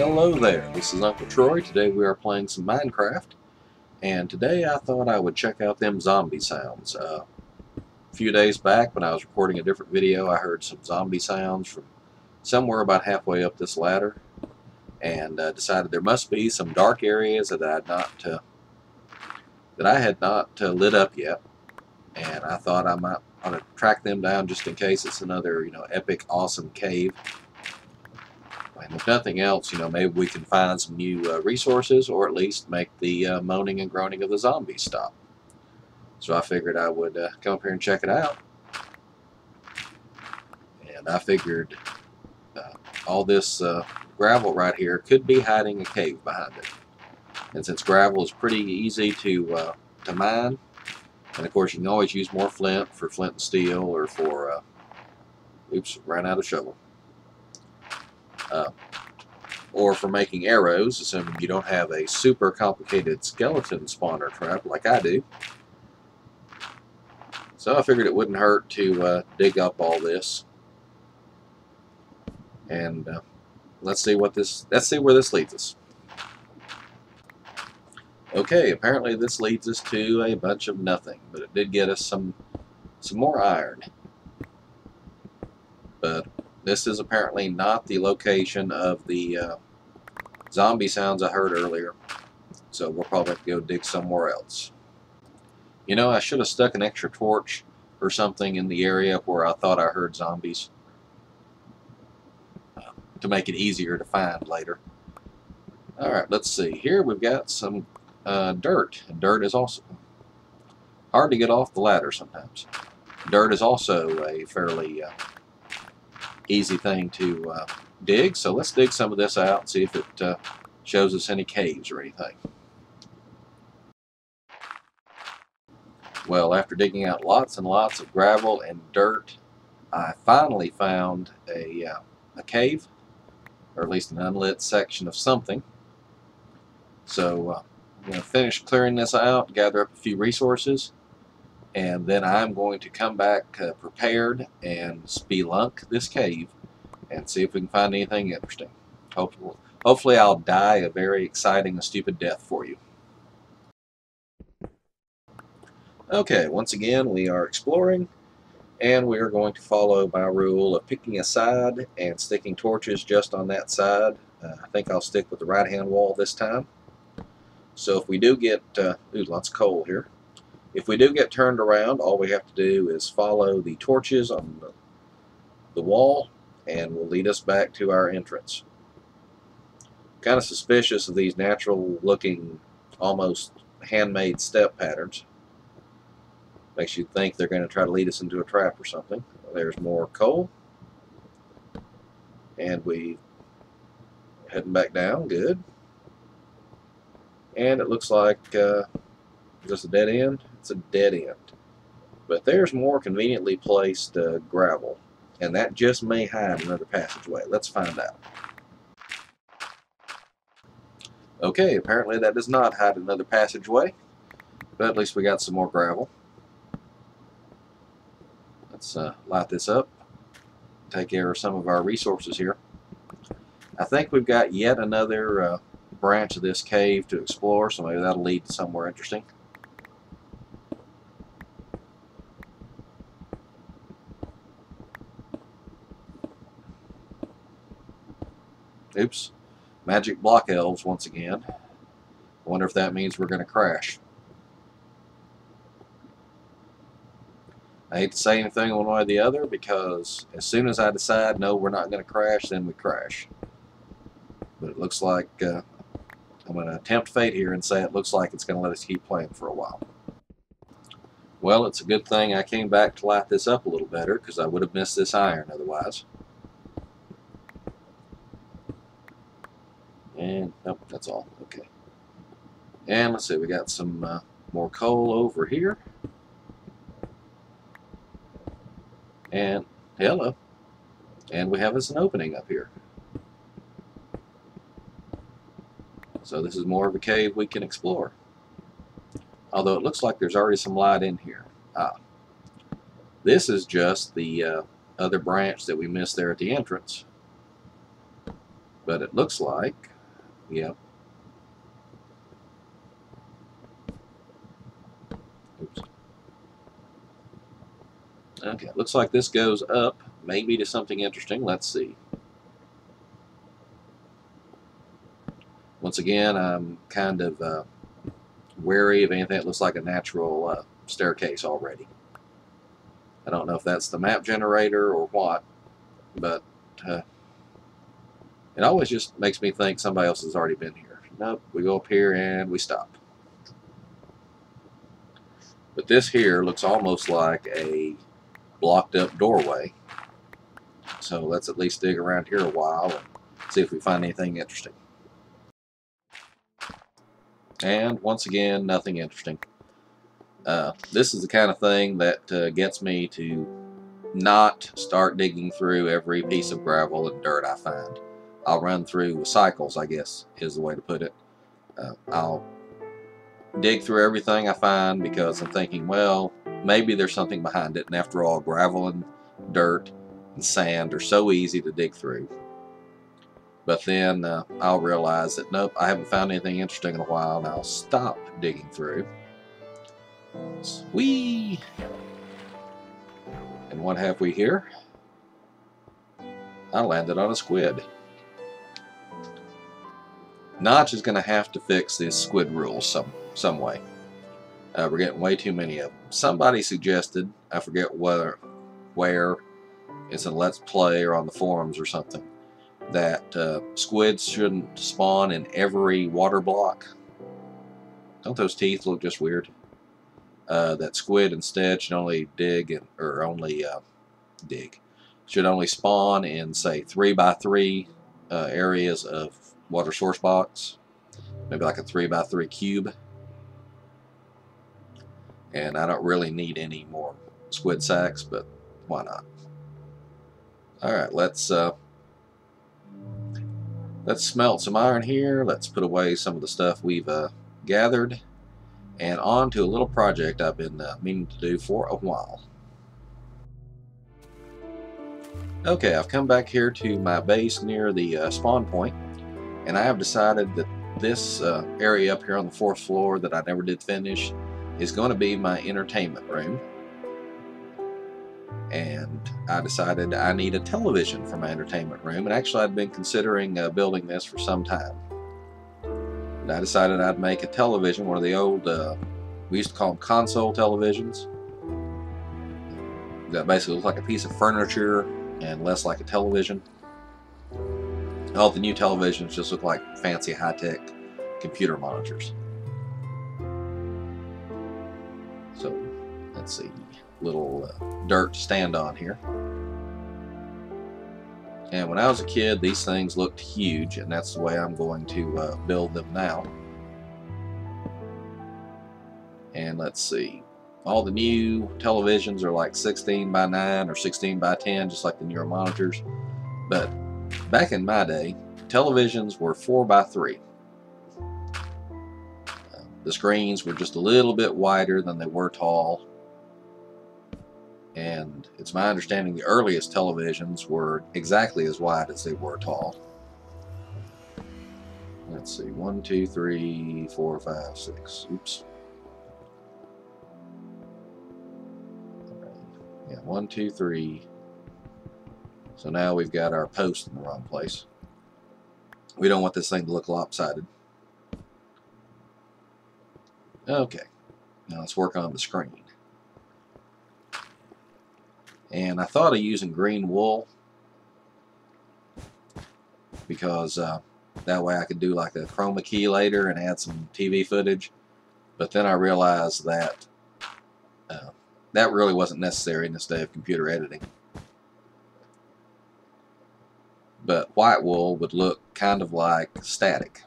Hello there, this is Uncle Troy. Today we are playing some Minecraft, and today I thought I would check out them zombie sounds. A few days back when I was recording a different video, I heard some zombie sounds from somewhere about halfway up this ladder, and decided there must be some dark areas that I had not lit up yet, and I thought I might want to track them down just in case it's another, epic, awesome cave. And if nothing else, maybe we can find some new resources, or at least make the moaning and groaning of the zombies stop. So I figured I would come up here and check it out. And I figured all this gravel right here could be hiding a cave behind it. And since gravel is pretty easy to mine, and of course you can always use more flint for flint and steel, or for, oops, ran out of shovel. Or for making arrows, assuming you don't have a super complicated skeleton spawner trap like I do. So I figured it wouldn't hurt to dig up all this, and let's see where this leads us. Okay, apparently this leads us to a bunch of nothing, but it did get us some more iron. But this is apparently not the location of the zombie sounds I heard earlier, so we'll probably have to go dig somewhere else. I should have stuck an extra torch or something in the area where I thought I heard zombies to make it easier to find later. Alright, let's see. Here we've got some dirt, and dirt is also hard to get off the ladder sometimes. Dirt is also a fairly easy thing to dig, so let's dig some of this out and see if it shows us any caves or anything. Well, after digging out lots and lots of gravel and dirt, I finally found a cave, or at least an unlit section of something. So I'm going to finish clearing this out, gather up a few resources, and then I'm going to come back prepared and spelunk this cave and see if we can find anything interesting. Hopefully I'll die a very exciting and stupid death for you. Okay, once again we are exploring, and we are going to follow my rule of picking a side and sticking torches just on that side. I think I'll stick with the right hand wall this time. So if we do get, ooh, lots of coal here. If we do get turned around, all we have to do is follow the torches on the wall, and will lead us back to our entrance. Kind of suspicious of these natural looking, almost handmade step patterns. Makes you think they're going to try to lead us into a trap or something. There's more coal, and we heading back down. Good. And it looks like just a dead end. It's a dead end, but there's more conveniently placed gravel, and that just may hide another passageway. Let's find out. Okay, apparently that does not hide another passageway, but at least we got some more gravel. Let's light this up, take care of some of our resources here. I think we've got yet another branch of this cave to explore, so maybe that'll lead to somewhere interesting. Oops, magic block elves once again. I wonder if that means we're going to crash. I hate to say anything one way or the other, because as soon as I decide no, we're not going to crash, then we crash. But it looks like I'm going to tempt fate here and say it looks like it's going to let us keep playing for a while. Well, it's a good thing I came back to light this up a little better, because I would have missed this iron otherwise. And nope, that's all. Okay. And let's see, we got some more coal over here. And hello. And we have us an opening up here. So this is more of a cave we can explore. Although it looks like there's already some light in here. This is just the other branch that we missed there at the entrance. But it looks like Yep. Oops. Okay, looks like this goes up, maybe to something interesting. Let's see. Once again, I'm kind of wary of anything that looks like a natural staircase already. I don't know if that's the map generator or what, but it always just makes me think somebody else has already been here. Nope, we go up here and we stop. But this here looks almost like a blocked up doorway. So let's at least dig around here a while and see if we find anything interesting. And once again, nothing interesting. This is the kind of thing that gets me to not start digging through every piece of gravel and dirt I find. I'll run through cycles, I guess, is the way to put it. I'll dig through everything I find because I'm thinking, well, maybe there's something behind it. And after all, gravel and dirt and sand are so easy to dig through. But then I'll realize that, nope, I haven't found anything interesting in a while, and I'll stop digging through. Whee! And what have we here? I landed on a squid. Notch is going to have to fix this squid rule some way. We're getting way too many of them. Somebody suggested, I forget where, it's in Let's Play or on the forums or something, that squids shouldn't spawn in every water block. Don't those teeth look just weird? That squid instead should only should only spawn in, say, 3x3 areas of water source box, maybe like a 3x3 cube. And I don't really need any more squid sacks, but why not? All right, let's smelt some iron here. Let's put away some of the stuff we've gathered, and on to a little project I've been meaning to do for a while. Okay, I've come back here to my base near the spawn point, and I have decided that this area up here on the 4th floor that I never did finish is going to be my entertainment room. And I decided I need a television for my entertainment room, and actually I'd been considering building this for some time. And I decided I'd make a television, one of the old, we used to call them console televisions, that basically look like a piece of furniture and less like a television. All the new televisions just look like fancy high-tech computer monitors. So let's see, little dirt to stand on here. And when I was a kid, these things looked huge, and that's the way I'm going to build them now. And let's see, all the new televisions are like 16:9 or 16:10, just like the newer monitors. But back in my day, televisions were 4:3. The screens were just a little bit wider than they were tall. And it's my understanding the earliest televisions were exactly as wide as they were tall. Let's see, 1, 2, 3, 4, 5, 6. Oops. Yeah, 1, 2, 3. So now we've got our post in the wrong place. We don't want this thing to look lopsided. Okay, now let's work on the screen. And I thought of using green wool because that way I could do like a chroma key later and add some TV footage. But then I realized that that really wasn't necessary in this day of computer editing. But white wool would look kind of like static.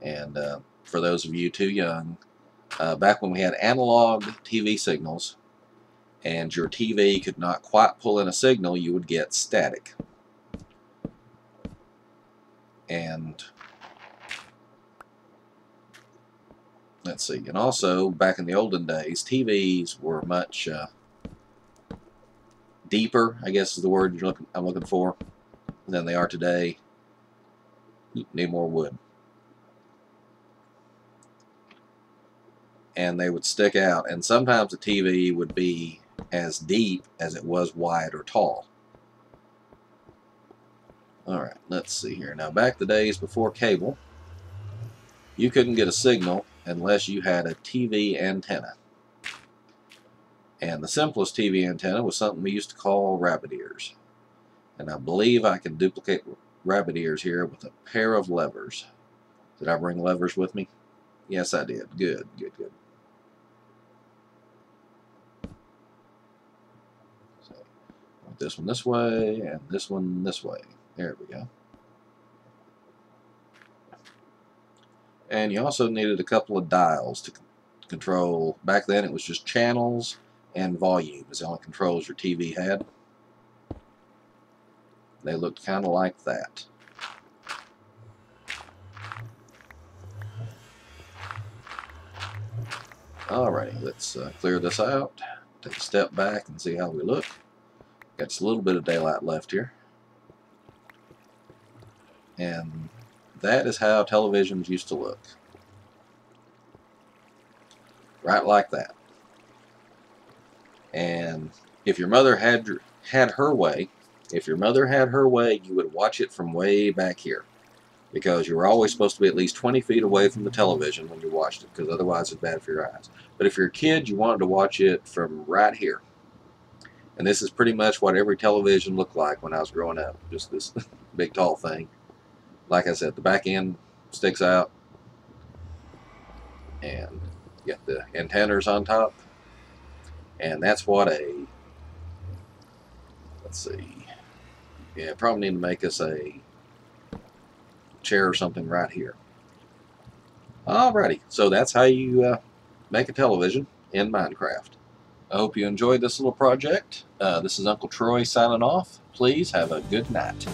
And for those of you too young, back when we had analog TV signals and your TV could not quite pull in a signal, you would get static. And let's see, and also back in the olden days, TVs were much deeper, I guess is the word I'm looking for, than they are today. Need more wood. And they would stick out, and sometimes the TV would be as deep as it was wide or tall. Alright, let's see here. Now, back the days before cable, you couldn't get a signal unless you had a TV antenna. And the simplest TV antenna was something we used to call rabbit ears. And I believe I can duplicate rabbit ears here with a pair of levers. Did I bring levers with me? Yes, I did. Good, good, good. So, this one this way, and this one this way. There we go. And you also needed a couple of dials to control. Back then it was just channels and volume is the only controls your TV had. They looked kind of like that. Alrighty, let's clear this out. Take a step back and see how we look. Got just a little bit of daylight left here. And that is how televisions used to look. Right like that. And if your mother had her way, you would watch it from way back here. Because you were always supposed to be at least 20 feet away from the television when you watched it, because otherwise it's bad for your eyes. But if you're a kid, you wanted to watch it from right here. And this is pretty much what every television looked like when I was growing up. Just this big tall thing. Like I said, the back end sticks out. And you got the antennas on top. And that's what a... Let's see. Yeah, probably need to make us a chair or something right here. Alrighty, so that's how you make a television in Minecraft. I hope you enjoyed this little project. This is Uncle Troy signing off. Please have a good night.